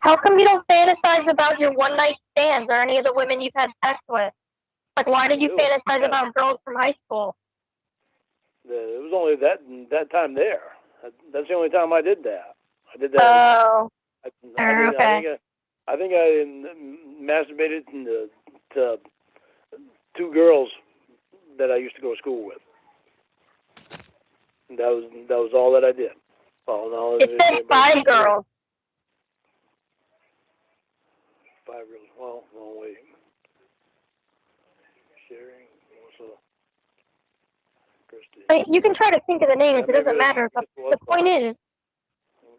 How come you don't fantasize about your one-night stands or any of the women you've had sex with? Like, why did you do. fantasize Yeah. about girls from high school? It was only that time there. That's the only time I did that. I did that. Oh, I did. okay. I think I masturbated to two girls that I used to go to school with. That was all that I did. Oh no, It said anybody 5 girls. 5 girls. Well, no wait. Sharing, Melissa, Christy. I mean, you can try to think of the names. Yeah, It doesn't maybe matter. it was The point 5. is,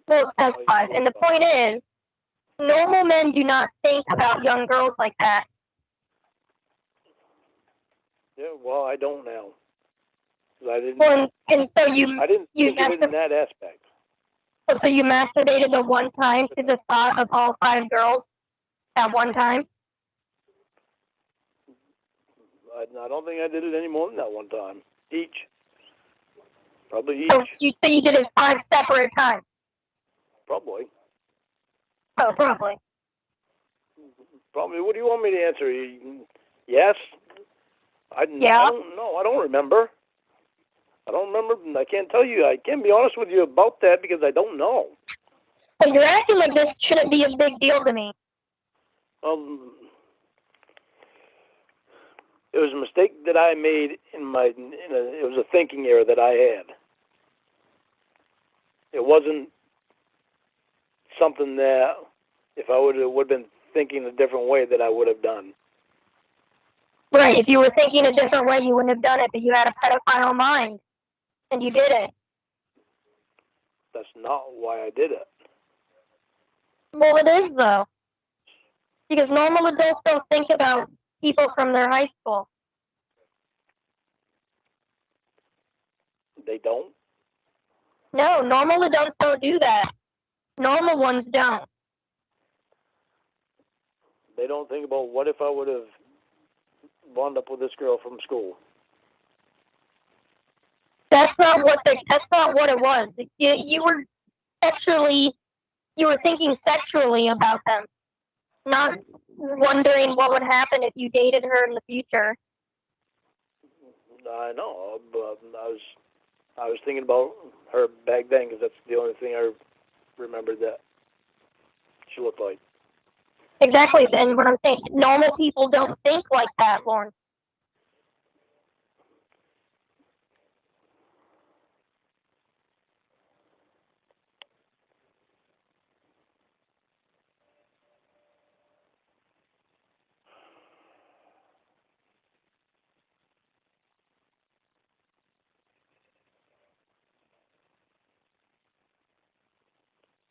well, it says Oh, 5. it And was the 5. point is, normal men do not think about young girls like that. Yeah, well, I don't now. I didn't. Well, and so you I didn't you think of it in mastur- that aspect. so you masturbated the one time to the thought of all 5 girls at one time. I don't think I did it any more than that one time. Each, probably So each, you say you did it 5 separate times. probably. Oh, probably. Probably. What do you want me to answer? Yes. Yeah. I don't know. I don't remember. I don't remember. I can't tell you. I can't be honest with you about that because I don't know. But you're acting like this shouldn't be a big deal to me. It was a mistake that I made it was a thinking error that I had. It wasn't something that if I would have been thinking a different way that I would have done. Right. If you were thinking a different way, you wouldn't have done it. But you had a pedophile mind, and you did it. That's not why I did it. Well, it is though, because normal adults don't think about people from their high school. They don't. No, normal adults don't do that. Normal ones don't. They don't think about what if I would have wound up with this girl from school. That's not what it was. You were thinking sexually about them, not wondering what would happen if you dated her in the future. I know, but I was thinking about her back then because that's the only thing I remembered that she looked like. Exactly. And what I'm saying, normal people don't think like that, Lauren.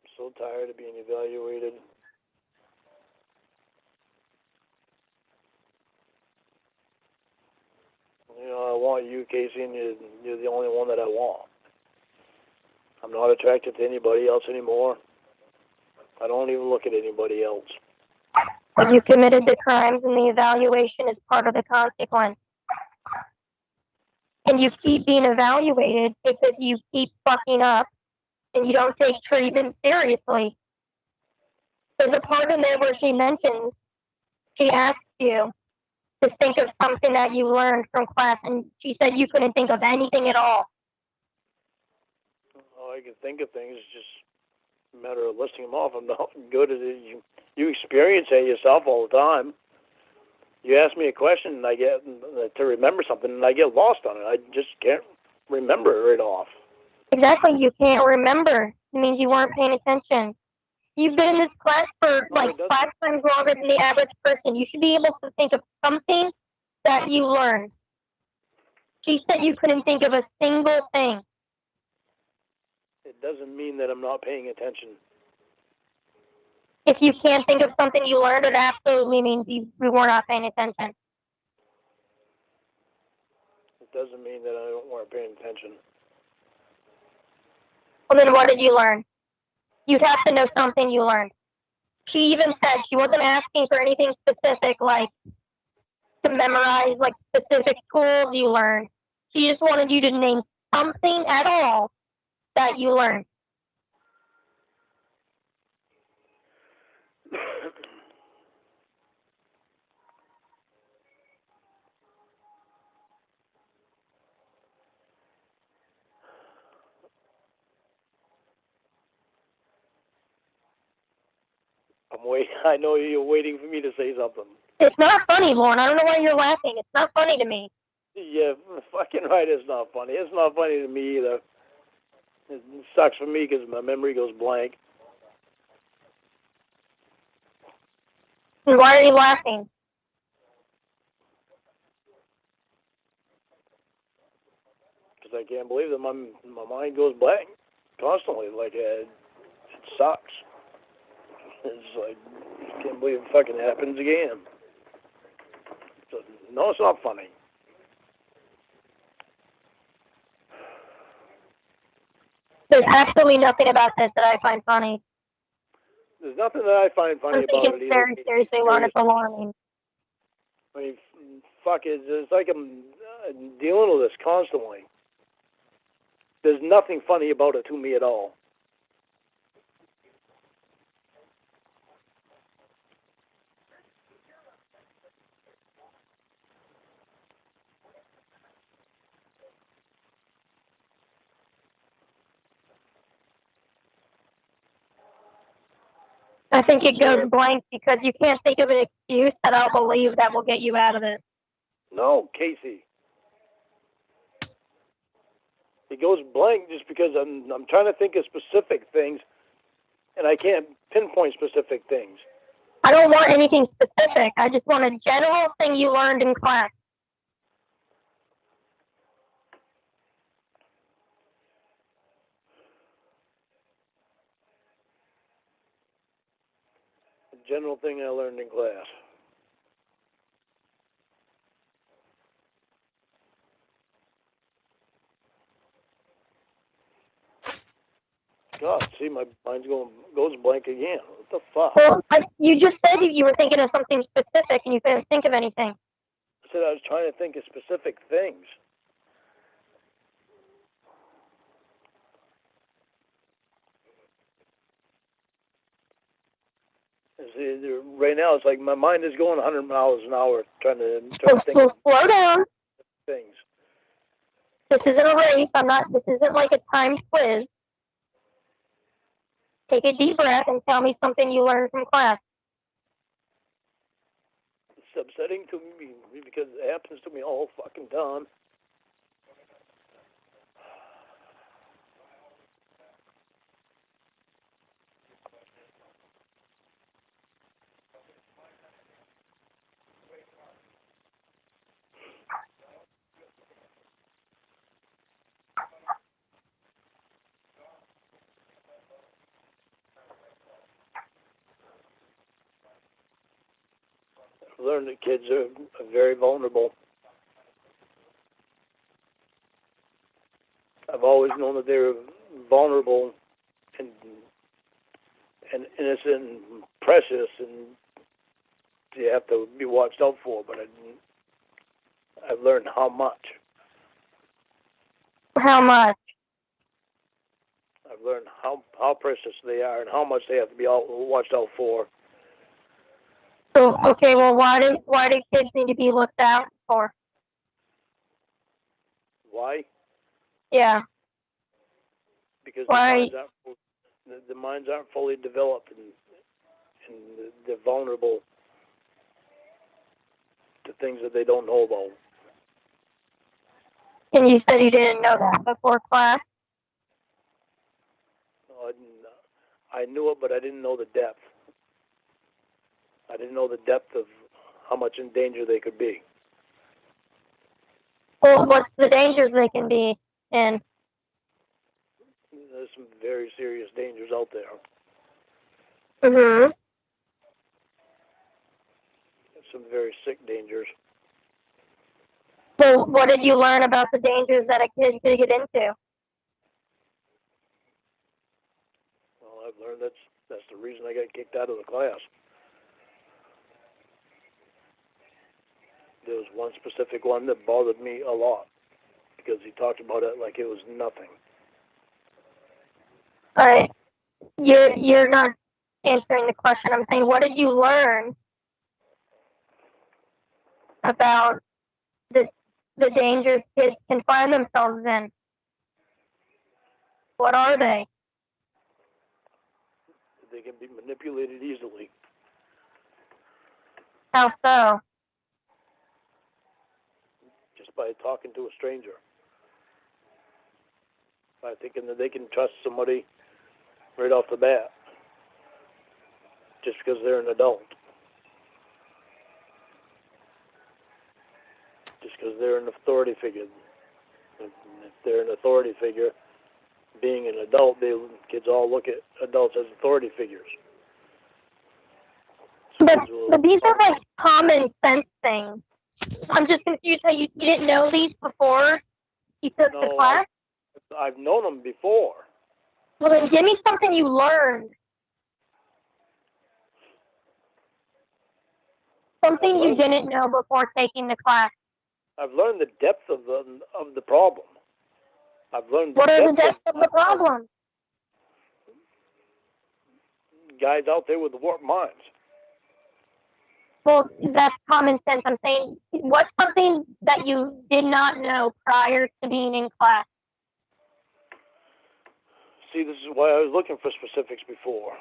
I'm so tired of being evaluated. You know, I want you, Casey, and you're the only one that I want. I'm not attracted to anybody else anymore. I don't even look at anybody else. But you committed the crimes, and the evaluation is part of the consequence. And you keep being evaluated because you keep fucking up and you don't take treatment seriously. There's a part in there where she asks you to think of something that you learned from class, and she said you couldn't think of anything at all. Oh, I can think of things. It's just a matter of listing them off. I'm not good at it. You experience it yourself all the time. You ask me a question, and I get to remember something, and I get lost on it. I just can't remember it off. Exactly, you can't remember. It means you weren't paying attention. You've been in this class for like 5 times longer than the average person. You should be able to think of something that you learned. She said you couldn't think of a single thing. It doesn't mean that I'm not paying attention. If you can't think of something you learned, it absolutely means you were not paying attention. It doesn't mean that I don't weren't paying attention. Well, then what did you learn? You'd have to know something you learned. She even said she wasn't asking for anything specific, like to memorize like specific tools you learned. She just wanted you to name something at all that you learned. I'm wait. I know you're waiting for me to say something. It's not funny, Lauren. I don't know why you're laughing. It's not funny to me. Yeah, fucking right. It's not funny. It's not funny to me either. It sucks for me because my memory goes blank. And why are you laughing? Because I can't believe that my mind goes blank constantly. Like it sucks. It's like I can't believe it fucking happens again. So, no, it's not funny. There's absolutely nothing about this that I find funny. There's nothing that I find funny I'm about taking it it either. very seriously, Lauren. It's alarming. I mean, fuck it. It's like I'm dealing with this constantly. There's nothing funny about it to me at all. I think it goes blank because you can't think of an excuse that I'll believe that will get you out of it. No, Casey. It goes blank just because I'm trying to think of specific things, and I can't pinpoint specific things. I don't want anything specific. I just want a general thing you learned in class. A general thing I learned in class. God, see, my mind's goes blank again. What the fuck? Well, you just said you were thinking of something specific and you couldn't think of anything. I said I was trying to think of specific things. See, right now, it's like my mind is going 100 miles an hour trying to think of slow down. things. This isn't a race. This isn't like a timed quiz. Take a deep breath and tell me something you learned from class. It's upsetting to me because it happens to me all fucking time. I've learned that kids are very vulnerable. I've always known that they're vulnerable and innocent and precious, and you have to be watched out for. But I've learned how much. How much? I've learned how precious they are and how much they have to be watched out for. So, okay, well, why do kids need to be looked out for? Why? Yeah. Because why? The minds aren't fully developed, and they're vulnerable to things that they don't know about. And you said you didn't know that before class? I knew it, but I didn't know the depth. I didn't know the depth of how much in danger they could be. Well, what's the dangers they can be in? There's some very serious dangers out there. Mm-hmm. Some very sick dangers. So what did you learn about the dangers that a kid could get into? Well, I've learned that's the reason I got kicked out of the class. There was one specific one that bothered me a lot because he talked about it like it was nothing. You're not answering the question. I'm saying, what did you learn about the dangers kids can find themselves in? What are they? They can be manipulated easily. How so? Just by talking to a stranger. By thinking that they can trust somebody right off the bat. Just because they're an adult. Just because they're an authority figure. If they're an authority figure, being an adult, kids all look at adults as authority figures. So but these are like common sense things. I'm just confused how you didn't know these before you took the class? I've known them before. Well, then give me something you learned. Something you didn't know before taking the class. I've learned the depth of the problem. I've learned what are the depths of the problem? Guys out there with warped minds. Well, that's common sense. I'm saying, what's something that you did not know prior to being in class? See, this is why I was looking for specifics before.